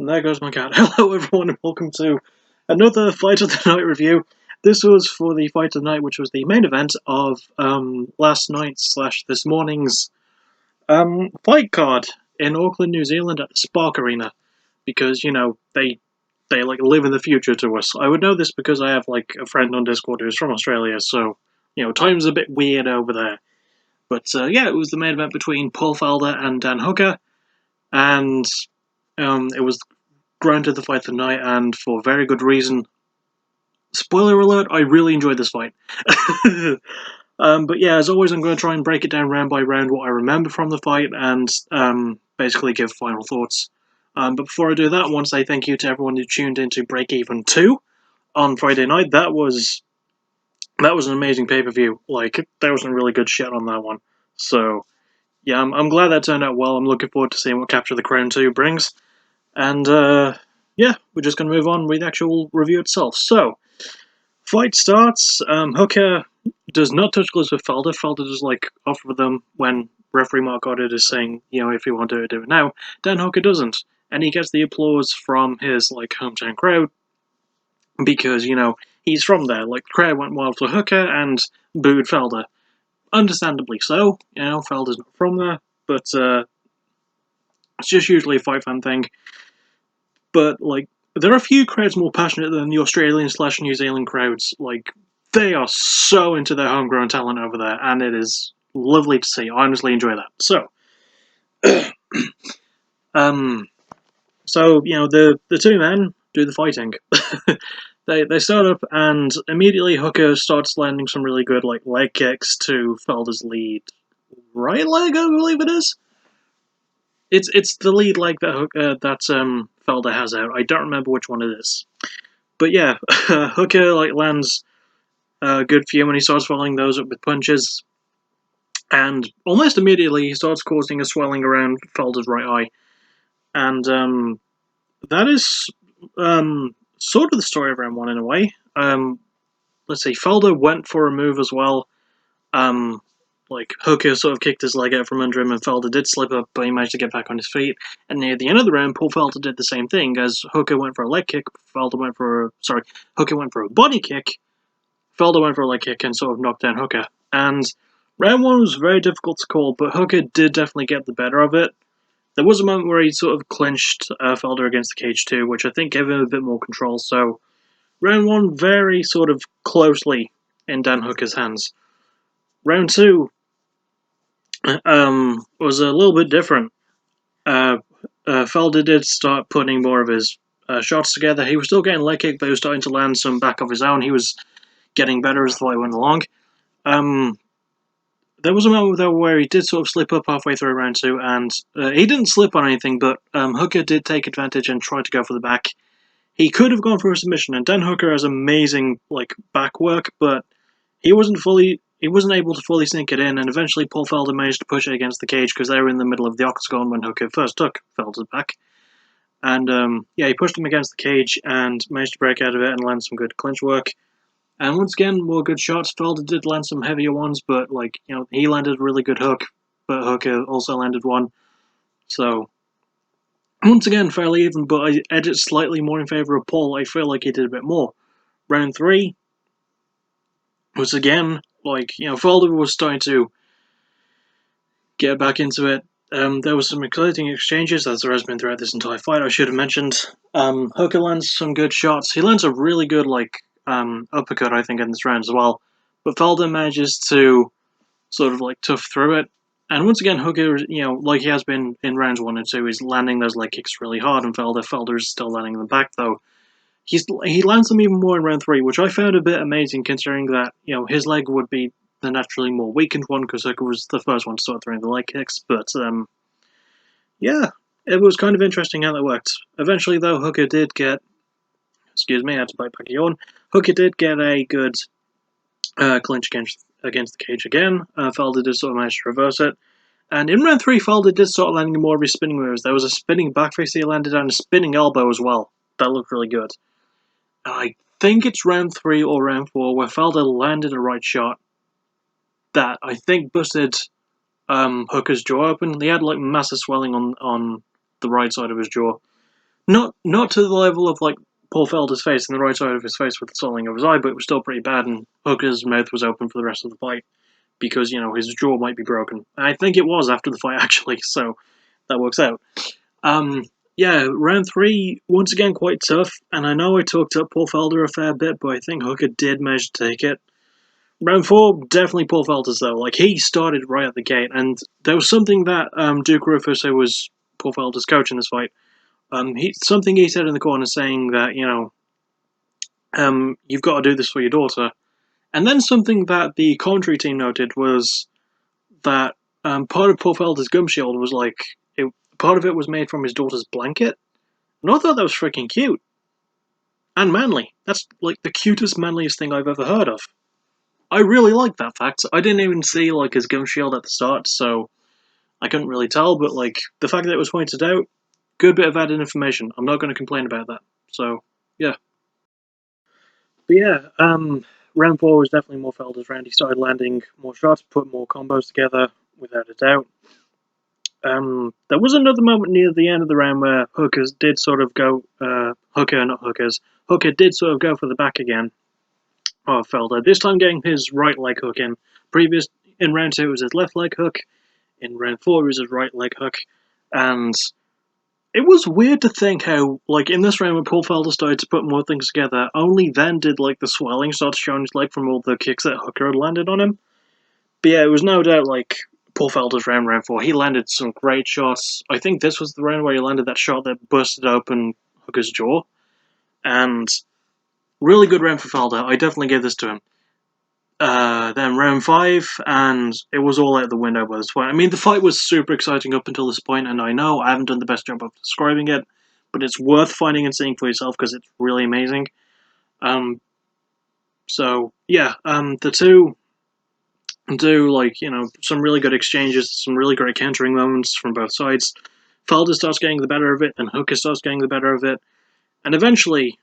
And there goes my cat. Hello everyone and welcome to another Fight of the Night review. This was for the Fight of the Night, which was the main event of last night's / this morning's fight card in Auckland, New Zealand at the Spark Arena. Because, you know, they like live in the future to us. I would know this because I have like a friend on Discord who's from Australia, so, you know, time's a bit weird over there. But yeah, it was the main event between Paul Felder and Dan Hooker, and it was granted the fight of the night, and for very good reason. Spoiler alert, I really enjoyed this fight. But yeah, as always, I'm going to try and break it down round by round what I remember from the fight, and basically give final thoughts. But before I do that, I want to say thank you to everyone who tuned in to Break Even 2 on Friday night. That was an amazing pay-per-view. Like, there was some really good shit on that one. So, yeah, I'm glad that turned out well. I'm looking forward to seeing what Capture the Crown 2 brings. And, yeah, we're just going to move on with the actual review itself. So, fight starts. Hooker does not touch gloves with Felder. Felder just, like, offer them when referee Mark Goddard is saying, you know, if you want to do it now. Dan Hooker doesn't. And he gets the applause from his, like, hometown crowd. Because, you know, he's from there. Like, the crowd went wild for Hooker and booed Felder. Understandably so. You know, Felder's not from there. But, it's just usually a fight fan thing. But, like, there are a few crowds more passionate than the Australian / New Zealand crowds. Like, they are so into their homegrown talent over there, and it is lovely to see. I honestly enjoy that. So, you know, the two men do the fighting. They start up, and immediately Hooker starts landing some really good, like, leg kicks to Felder's lead right leg, I believe it is. It's the lead leg that Felder has out. I don't remember which one it is. But yeah, Hooker like lands a good few when he starts following those up with punches. And almost immediately he starts causing a swelling around Felder's right eye. And that is sort of the story of round one in a way. Let's see, Felder went for a move as well. Like, Hooker sort of kicked his leg out from under him, and Felder did slip up, but he managed to get back on his feet. And near the end of the round, Paul Felder did the same thing, as Hooker went for a leg kick, Hooker went for a body kick, Felder went for a leg kick and sort of knocked down Hooker. And round one was very difficult to call, but Hooker did definitely get the better of it. There was a moment where he sort of clinched Felder against the cage too, which I think gave him a bit more control, so round one very sort of closely in Dan Hooker's hands. Round two was a little bit different. Felder did start putting more of his shots together. He was still getting leg kick, but he was starting to land some back of his own. He was getting better as the fight went along. There was a moment though where he did sort of slip up halfway through round two, and he didn't slip on anything, but Hooker did take advantage and tried to go for the back. He could have gone for a submission, and Dan Hooker has amazing like back work, but he wasn't able to fully sink it in, and eventually Paul Felder managed to push it against the cage because they were in the middle of the octagon when Hooker first took Felder's back. And yeah, he pushed him against the cage and managed to break out of it and land some good clinch work. And once again, more good shots. Felder did land some heavier ones, but like, you know, he landed a really good hook, but Hooker also landed one. So once again, fairly even, but I edge it slightly more in favour of Paul. I feel like he did a bit more. Round three was again, like, you know, Felder was starting to get back into it. There was some exciting exchanges, as there has been throughout this entire fight, I should have mentioned. Hooker lands some good shots. He lands a really good, like, uppercut, I think, in this round as well. But Felder manages to sort of, like, tough through it. And once again, Hooker, you know, like he has been in rounds 1 and 2, he's landing those leg kicks really hard, and Felder's still landing them back, though. He lands them even more in round 3, which I found a bit amazing, considering that, you know, his leg would be the naturally more weakened one, because Hooker was the first one to start throwing the leg kicks, but, yeah, it was kind of interesting how that worked. Eventually, though, Hooker did get, excuse me, I had to bite back a yawn, Hooker did get a good clinch against the cage again. Felder did sort of manage to reverse it, and in round 3, Felder did start landing more of his spinning moves. There was a spinning back face he landed and a spinning elbow as well. That looked really good. And I think it's round 3 or round 4 where Felder landed a right shot that I think busted Hooker's jaw open. He had like massive swelling on the right side of his jaw. Not to the level of like Paul Felder's face and the right side of his face with the swelling of his eye, but it was still pretty bad. And Hooker's mouth was open for the rest of the fight because his jaw might be broken. I think it was after the fight actually, so that works out. Um, yeah, round three once again quite tough, and I know I talked up Paul Felder a fair bit, but I think Hooker did manage to take it. Round four, definitely Paul Felder's though. Like he started right at the gate, and there was something that Duke Rufus, who was Paul Felder's coach in this fight, something he said in the corner saying that you've got to do this for your daughter, and then something that the commentary team noted was that part of Paul Felder's gum shield was part of it was made from his daughter's blanket, and I thought that was freaking cute and manly. That's like the cutest, manliest thing I've ever heard of. I really like that fact. I didn't even see like his gum shield at the start, so I couldn't really tell. But like the fact that it was pointed out, good bit of added information. I'm not going to complain about that. So yeah, but yeah, round four was definitely more Felder's round. He started landing more shots, put more combos together, without a doubt. There was another moment near the end of the round where Hookers did sort of go, Hooker did sort of go for the back again of Felder, this time getting his right leg hook in. In round two, it was his left leg hook. In round four, it was his right leg hook. And it was weird to think how, like, in this round when Paul Felder started to put more things together, only then did, like, the swelling start to show on his leg from all the kicks that Hooker had landed on him. But yeah, it was no doubt, like, Paul Felder's round four. He landed some great shots. I think this was the round where he landed that shot that busted open Hooker's jaw. And really good round for Felder. I definitely give this to him. Then round five, and it was all out the window by this point. I mean, the fight was super exciting up until this point, and I know I haven't done the best job of describing it, but it's worth finding and seeing for yourself because it's really amazing. So yeah, the two do some really good exchanges, some really great countering moments from both sides. Felder starts getting the better of it, and Hooker starts getting the better of it, and eventually,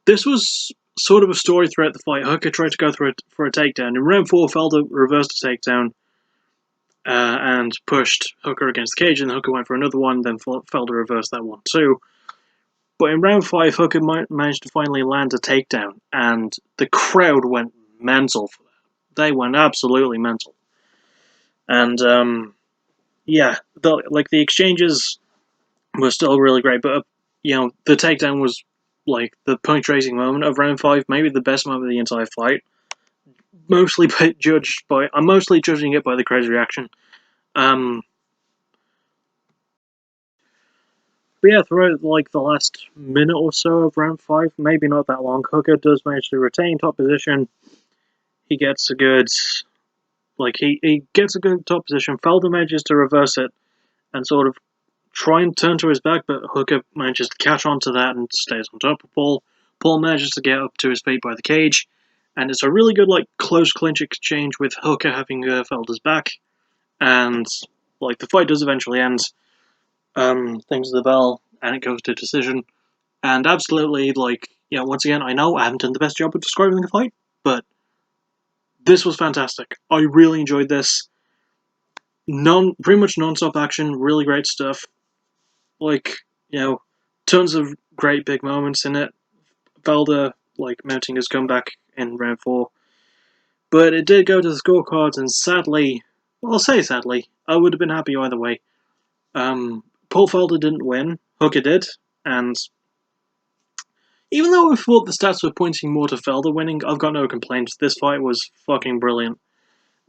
this was sort of a story throughout the fight. Hooker tried to go for a takedown. In round four, Felder reversed a takedown and pushed Hooker against the cage, and Hooker went for another one, then Felder reversed that one too. But in round five, Hooker managed to finally land a takedown, and the crowd went mental for that. They went absolutely mental. And yeah, the exchanges were still really great, but the takedown was like the point-raising moment of round five, maybe the best moment of the entire fight. I'm mostly judging it by the crowd's reaction. But yeah, throughout like the last minute or so of round five, maybe not that long, Hooker does manage to retain top position. He gets a good he gets a good top position. Felder manages to reverse it and sort of try and turn to his back, but Hooker manages to catch onto that and stays on top of Paul. Paul manages to get up to his feet by the cage, and it's a really good close clinch exchange with Hooker having Felder's back, and the fight does eventually end. Things the bell, and it goes to decision. And absolutely, once again, I know I haven't done the best job of describing the fight, but this was fantastic. I really enjoyed this. Pretty much non-stop action, really great stuff. Tons of great big moments in it. Felder, mounting his comeback in round four. But it did go to the scorecards, and sadly, well, I'll say sadly, I would have been happy either way. Paul Felder didn't win, Hooker did, and even though I thought the stats were pointing more to Felder winning, I've got no complaints. This fight was fucking brilliant.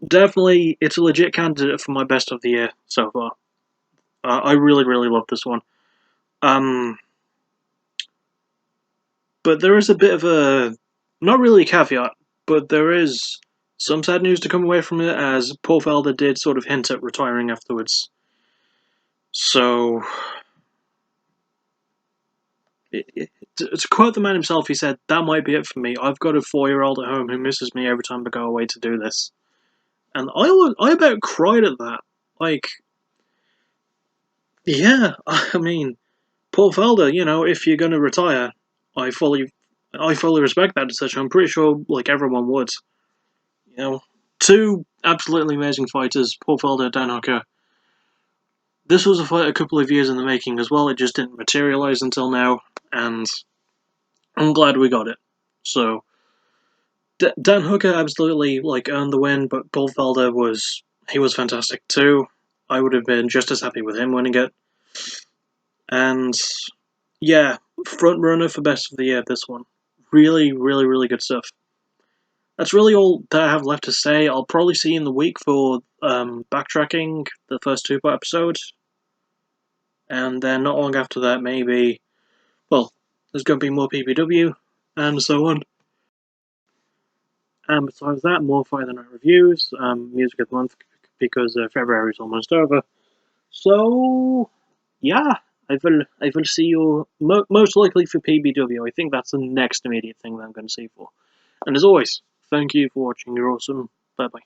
Definitely, it's a legit candidate for my best of the year so far. I really, really love this one. But there is a bit of a, not really a caveat, but there is some sad news to come away from it, as Paul Felder did sort of hint at retiring afterwards. So, to quote the man himself, he said, "That might be it for me. I've got a 4-year-old at home who misses me every time I go away to do this." And I about cried at that. Yeah, I mean, Paul Felder, if you're going to retire, I fully respect that decision. I'm pretty sure, everyone would. Two absolutely amazing fighters, Paul Felder, Dan Hooker. This was a fight a couple of years in the making as well. It just didn't materialize until now, and I'm glad we got it. So Dan Hooker absolutely earned the win, but Felder was fantastic too. I would have been just as happy with him winning it. And yeah, front runner for best of the year. This one, really, really, really good stuff. That's really all that I have left to say. I'll probably see you in the week for backtracking the first two episodes, and then not long after that, maybe. Well, there's going to be more PPW and so on. And besides that, more Friday Night Reviews, Music of the Month, because February's almost over. So, yeah, I will see you most likely for PBW. I think that's the next immediate thing that I'm going to see for. And as always, thank you for watching. You're awesome. Bye bye.